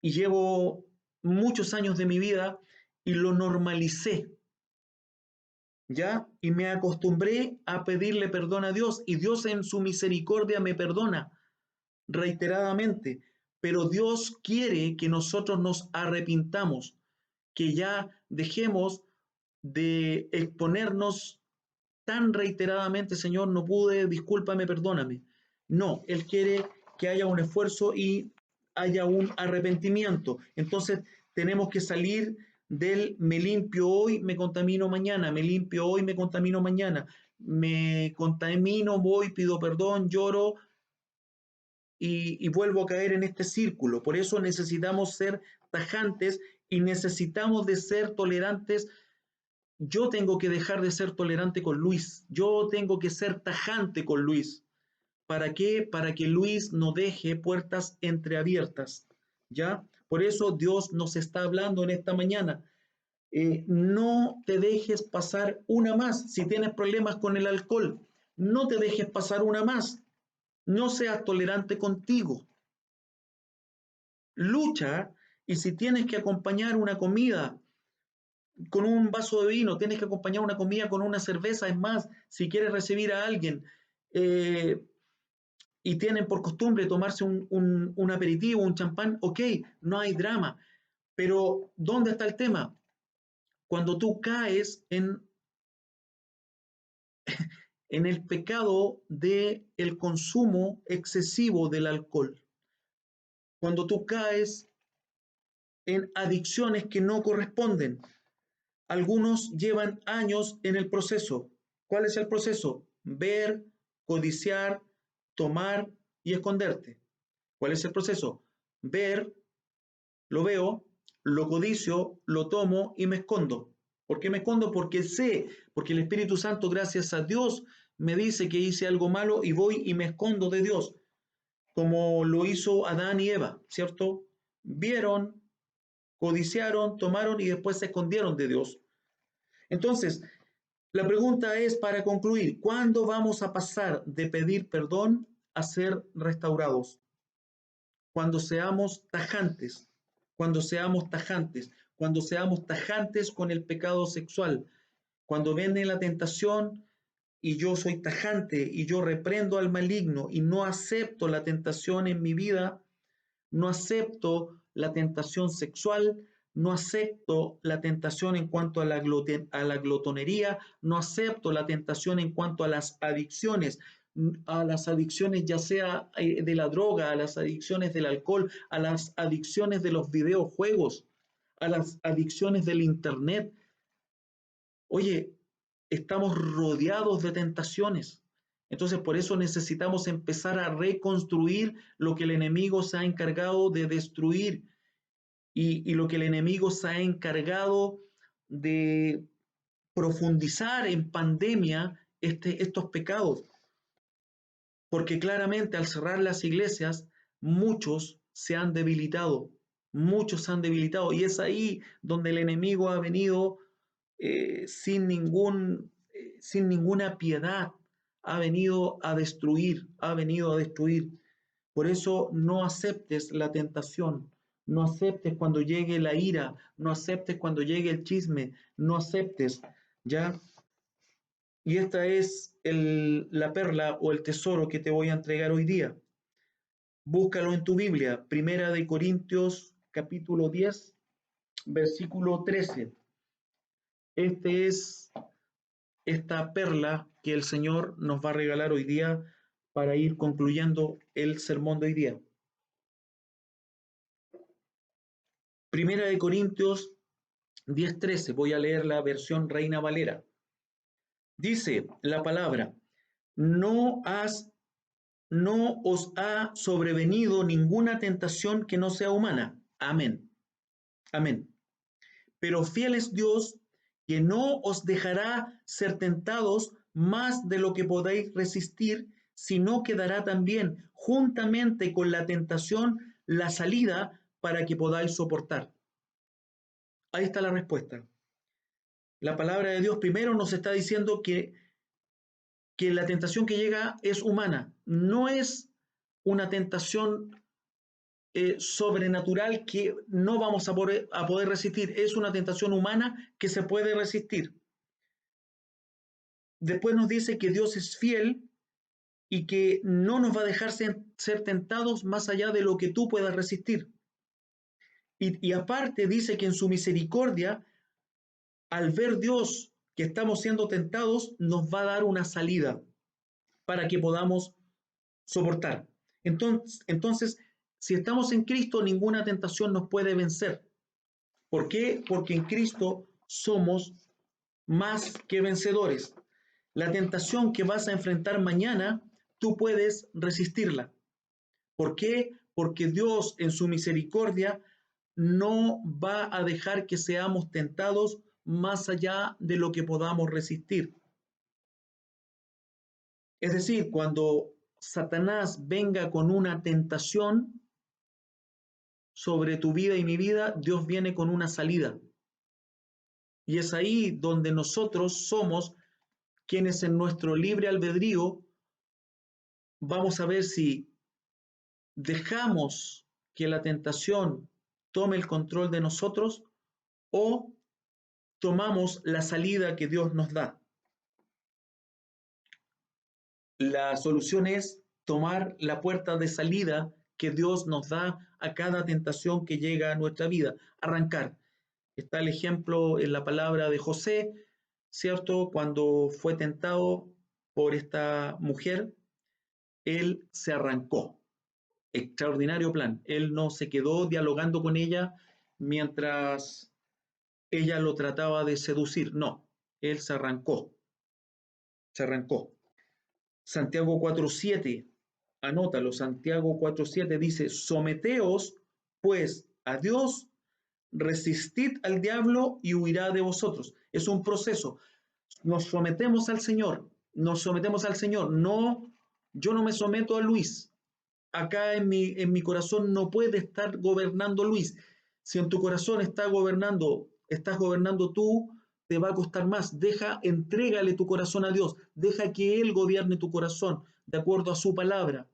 y llevo muchos años de mi vida y lo normalicé, ¿ya? Y me acostumbré a pedirle perdón a Dios y Dios en su misericordia me perdona reiteradamente, pero Dios quiere que nosotros nos arrepintamos, que ya dejemos de exponernos tan reiteradamente, Señor, no pude, discúlpame, perdóname. No, Él quiere que haya un esfuerzo y haya un arrepentimiento. Entonces tenemos que salir del me limpio hoy, me contamino mañana, me limpio hoy, me contamino mañana, me contamino, voy, pido perdón, lloro y vuelvo a caer en este círculo. Por eso necesitamos ser tajantes y necesitamos de ser tolerantes. Yo tengo que dejar de ser tolerante con Luis. Yo tengo que ser tajante con Luis. ¿Para qué? Para que Luis no deje puertas entreabiertas. ¿Ya? Por eso Dios nos está hablando en esta mañana. No te dejes pasar una más. Si tienes problemas con el alcohol, no te dejes pasar una más. No seas tolerante contigo. Lucha, y si tienes que acompañar una comida con un vaso de vino, tienes que acompañar una comida con una cerveza. Es más, si quieres recibir a alguien eh, y tienen por costumbre tomarse un aperitivo, un champán, ok, no hay drama. Pero ¿dónde está el tema? Cuando tú caes en el pecado del consumo excesivo del alcohol, cuando tú caes en adicciones que no corresponden. Algunos llevan años en el proceso. ¿Cuál es el proceso? Ver, codiciar, tomar y esconderte. ¿Cuál es el proceso? Ver, lo veo, lo codicio, lo tomo y me escondo. ¿Por qué me escondo? Porque sé, porque el Espíritu Santo, gracias a Dios, me dice que hice algo malo y voy y me escondo de Dios, como lo hizo Adán y Eva, ¿cierto? Vieron, codiciaron, tomaron y después se escondieron de Dios. Entonces, la pregunta es para concluir, ¿cuándo vamos a pasar de pedir perdón a ser restaurados? Cuando seamos tajantes, cuando seamos tajantes, cuando seamos tajantes con el pecado sexual, cuando viene la tentación y yo soy tajante y yo reprendo al maligno y no acepto la tentación en mi vida, no acepto la tentación sexual, no acepto la tentación en cuanto a la glotonería, no acepto la tentación en cuanto a las adicciones ya sea de la droga, a las adicciones del alcohol, a las adicciones de los videojuegos, a las adicciones del internet. Oye, estamos rodeados de tentaciones. Entonces, por eso necesitamos empezar a reconstruir lo que el enemigo se ha encargado de destruir y lo que el enemigo se ha encargado de profundizar en pandemia estos pecados. Porque claramente al cerrar las iglesias, muchos se han debilitado, muchos se han debilitado. Y es ahí donde el enemigo ha venido sin ninguna piedad, ha venido a destruir, ha venido a destruir. Por eso no aceptes la tentación, no aceptes cuando llegue la ira, no aceptes cuando llegue el chisme, no aceptes, ¿ya? Y esta es la perla o el tesoro que te voy a entregar hoy día. Búscalo en tu Biblia, Primera de Corintios capítulo 10, versículo 13. Este es esta perla que el Señor nos va a regalar hoy día para ir concluyendo el sermón de hoy día. Primera de Corintios 10:13, voy a leer la versión Reina Valera. Dice la palabra, no os ha sobrevenido ninguna tentación que no sea humana. Amén. Amén. Pero fiel es Dios, que no os dejará ser tentados más de lo que podáis resistir, sino que dará también juntamente con la tentación la salida para que podáis soportar. Ahí está la respuesta. La palabra de Dios primero nos está diciendo que la tentación que llega es humana, no es una tentación sobrenatural que no vamos a poder resistir, es una tentación humana que se puede resistir. Después nos dice que Dios es fiel y que no nos va a dejar ser tentados más allá de lo que tú puedas resistir. Y aparte dice que en su misericordia, al ver Dios que estamos siendo tentados, nos va a dar una salida para que podamos soportar. Entonces, si estamos en Cristo, ninguna tentación nos puede vencer. ¿Por qué? Porque en Cristo somos más que vencedores. La tentación que vas a enfrentar mañana, tú puedes resistirla. ¿Por qué? Porque Dios en su misericordia no va a dejar que seamos tentados más allá de lo que podamos resistir. Es decir, cuando Satanás venga con una tentación sobre tu vida y mi vida, Dios viene con una salida. Y es ahí donde nosotros somos quienes en nuestro libre albedrío vamos a ver si dejamos que la tentación tome el control de nosotros o tomamos la salida que Dios nos da. La solución es tomar la puerta de salida que Dios nos da a cada tentación que llega a nuestra vida, arrancar. Está el ejemplo en la palabra de José, ¿cierto? Cuando fue tentado por esta mujer, él se arrancó. Extraordinario plan. Él no se quedó dialogando con ella mientras ella lo trataba de seducir. No, él se arrancó. Se arrancó. Santiago 4:7, anótalo, Santiago 4:7 dice, someteos pues a Dios, resistid al diablo y huirá de vosotros. Es un proceso. Nos sometemos al Señor, nos sometemos al Señor. No, yo no me someto a Luis. Acá en mi corazón no puede estar gobernando Luis. Si en tu corazón estás gobernando tú, te va a costar más. Entrégale tu corazón a Dios. Deja que Él gobierne tu corazón de acuerdo a su palabra.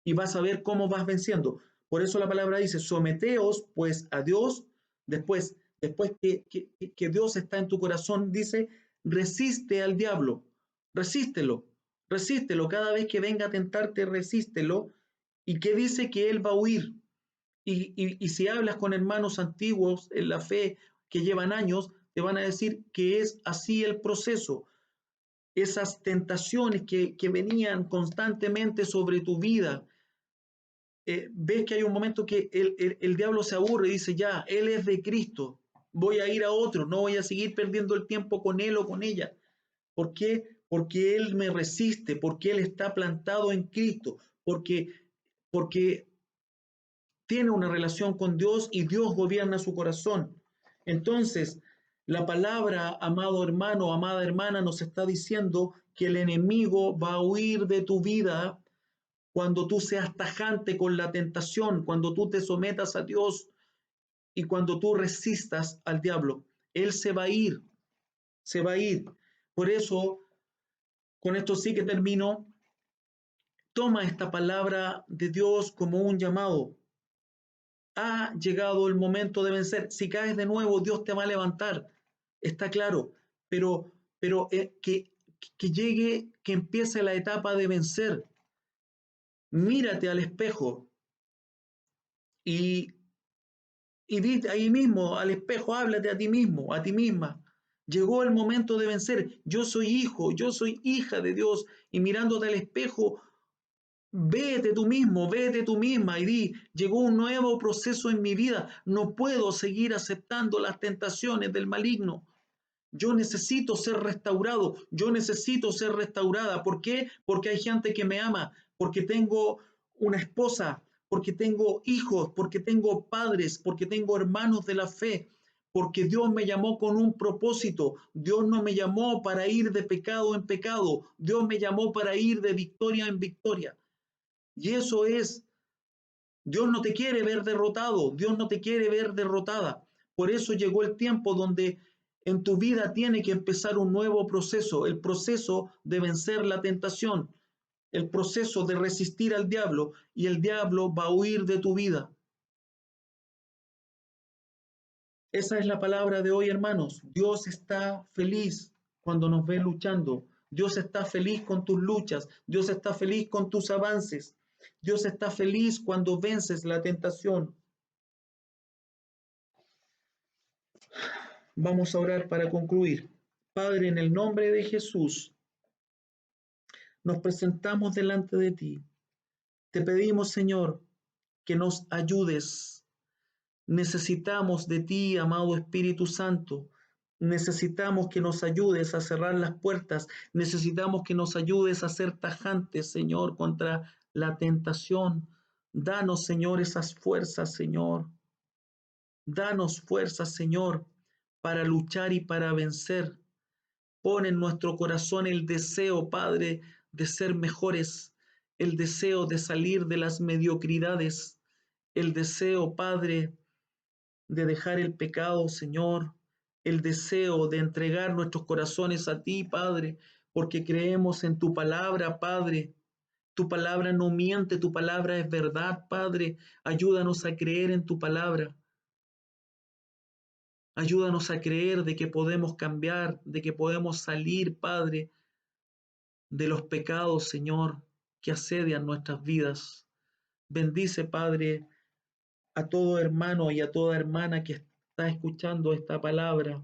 Y vas a ver cómo vas venciendo. Por eso la palabra dice, someteos pues a Dios. Después que Dios está en tu corazón, dice, resiste al diablo. Resístelo. Resístelo. Cada vez que venga a tentarte, resístelo. ¿Y qué dice? Que Él va a huir. Y si hablas con hermanos antiguos en la fe que llevan años, te van a decir que es así el proceso. Esas tentaciones que venían constantemente sobre tu vida, ves que hay un momento que el diablo se aburre y dice, ya, Él es de Cristo, voy a ir a otro, no voy a seguir perdiendo el tiempo con él o con ella. ¿Por qué? Porque Él me resiste, porque Él está plantado en Cristo, porque tiene una relación con Dios y Dios gobierna su corazón. Entonces, la palabra, amado hermano, amada hermana, nos está diciendo que el enemigo va a huir de tu vida cuando tú seas tajante con la tentación, cuando tú te sometas a Dios y cuando tú resistas al diablo. Él se va a ir, se va a ir. Por eso, con esto sí que termino, toma esta palabra de Dios como un llamado. Ha llegado el momento de vencer. Si caes de nuevo, Dios te va a levantar. Está claro. Pero que llegue, que empiece la etapa de vencer. Mírate al espejo y, y di ahí mismo, al espejo, háblate a ti mismo, a ti misma. Llegó el momento de vencer. Yo soy hijo, yo soy hija de Dios. Y mirándote al espejo, vete tú misma y di, llegó un nuevo proceso en mi vida, no puedo seguir aceptando las tentaciones del maligno. Yo necesito ser restaurado, yo necesito ser restaurada. ¿Por qué? Porque hay gente que me ama, porque tengo una esposa, porque tengo hijos, porque tengo padres, porque tengo hermanos de la fe, porque Dios me llamó con un propósito. Dios no me llamó para ir de pecado en pecado, Dios me llamó para ir de victoria en victoria. Y eso es, Dios no te quiere ver derrotado, Dios no te quiere ver derrotada. Por eso llegó el tiempo donde en tu vida tiene que empezar un nuevo proceso, el proceso de vencer la tentación, el proceso de resistir al diablo, y el diablo va a huir de tu vida. Esa es la palabra de hoy, hermanos. Dios está feliz cuando nos ve luchando. Dios está feliz con tus luchas. Dios está feliz con tus avances. Dios está feliz cuando vences la tentación. Vamos a orar para concluir. Padre, en el nombre de Jesús, nos presentamos delante de ti. Te pedimos, Señor, que nos ayudes. Necesitamos de ti, amado Espíritu Santo. Necesitamos que nos ayudes a cerrar las puertas. Necesitamos que nos ayudes a ser tajantes, Señor, contra la tentación. Danos, Señor, esas fuerzas, Señor. Danos fuerza, Señor, para luchar y para vencer. Pon en nuestro corazón el deseo, Padre, de ser mejores, el deseo de salir de las mediocridades, el deseo, Padre, de dejar el pecado, Señor, el deseo de entregar nuestros corazones a ti, Padre, porque creemos en tu palabra, Padre. Tu palabra no miente, tu palabra es verdad, Padre. Ayúdanos a creer en tu palabra. Ayúdanos a creer de que podemos cambiar, de que podemos salir, Padre, de los pecados, Señor, que asedian nuestras vidas. Bendice, Padre, a todo hermano y a toda hermana que está escuchando esta palabra,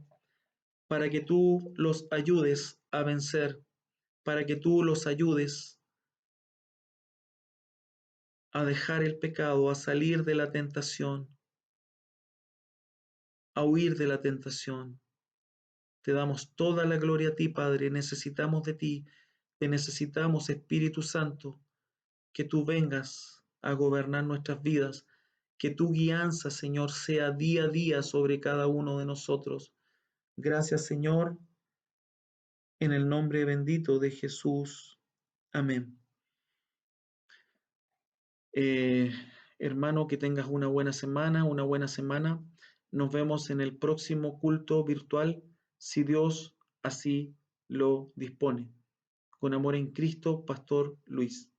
para que tú los ayudes a vencer, para que tú los ayudes a dejar el pecado, a salir de la tentación, a huir de la tentación. Te damos toda la gloria a ti, Padre. Necesitamos de ti. Te necesitamos, Espíritu Santo, que tú vengas a gobernar nuestras vidas, que tu guianza, Señor, sea día a día sobre cada uno de nosotros. Gracias, Señor, en el nombre bendito de Jesús. Amén. Eh, Hermano, que tengas una buena semana, una buena semana. Nos vemos en el próximo culto virtual, si Dios así lo dispone. Con amor en Cristo, Pastor Luis.